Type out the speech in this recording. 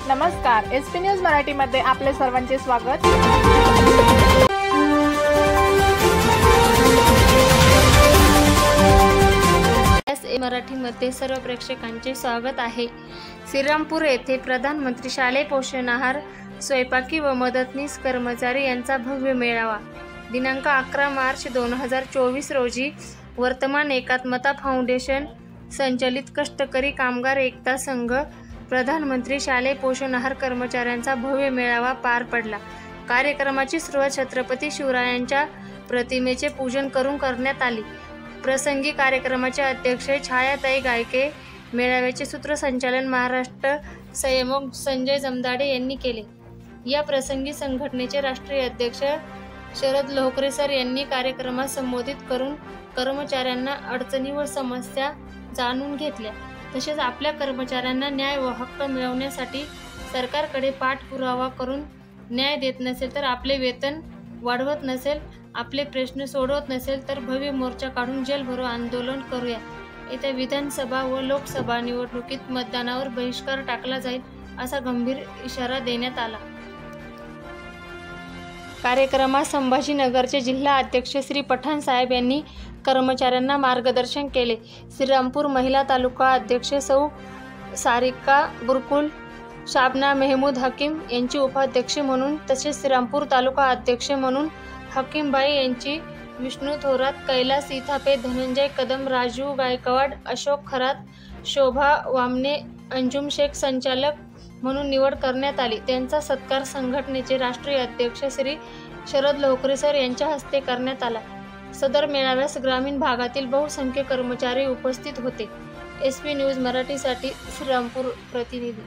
नमस्कार, SP news मराठीमध्ये आपले सर्वांचे स्वागत। एसए मराठीमध्ये सर्व प्रेक्षकांचे स्वागत आहे। श्रीरामपूर येथे प्रधानमंत्री शालेय पोषण आहार स्वयंपाकी व मदतनीस कर्मचारी यांचा भव्य मेळावा दिनांक 11 मार्च 2024 रोजी वर्तमान एकात्मता फाउंडेशन संचलित कष्टकरी कामगार एकता संघ प्रधानमंत्री शालेय पोषण आहार कर्मचाऱ्यांचा भव्य मेळावा पार पडला। कार्यक्रमाची सुरुवात छत्रपती शिवरायांच्या प्रतिमेचे पूजन करून करण्यात आली। प्रसंगी कार्यक्रमाचे अध्यक्ष छायाताई गायके, मेळाव्याचे सूत्रसंचालन महाराष्ट्र संयोजक संजय जमदाडे यांनी केले। या प्रसंगी संघटनेचे राष्ट्रीय अध्यक्ष शरद लोहकरे सर यांनी कार्यक्रमास संबोधित करून कर्मचाऱ्यांना अडचणी व समस्या जाणून घेतल्या। तसेच आपल्या कर्मचाऱ्यांना न्याय व हक्क मिळवण्यासाठी सरकारकडे पाठपुरावा करून न्याय देत नसेल तर आपले वेतन वाढवत नसेल, आपले प्रश्न सोडवत नसेल तर भव्य मोर्चा काढून जेलभरो आंदोलन करूया। येत्या विधानसभा व लोकसभा निवडणुकीत मतदानावर बहिष्कार टाकला जाईल असा गंभीर इशारा देण्यात आला। कार्यक्रमात संभाजीनगरचे जिल्हा अध्यक्ष श्री पठाण साहेब यांनी कर्मचाऱ्यांना मार्गदर्शन केले। श्रीरामपूर महिला तालुका अध्यक्ष सौ सारिका बुरकुल, शाबना मेहमूद हकीम यांची उपाध्यक्ष म्हणून, तसेच श्रीरामपूर तालुका अध्यक्ष म्हणून हकीमबाई यांची, विष्णू थोरात, कैलास इथापे, धनंजय कदम, राजू गायकवाड, अशोक खरात, शोभा वामने, अंजुम शेख संचालक म्हणून निवड करण्यात आली। त्यांचा सत्कार संघटनेचे राष्ट्रीय अध्यक्ष श्री शरद लोहकरे सर यांच्या हस्ते करण्यात आला। सदर मेळाव्यास ग्रामीण भागातील बहुसंख्य कर्मचारी उपस्थित होते। एसपी न्यूज मराठीसाठी श्रीरामपूर प्रतिनिधी।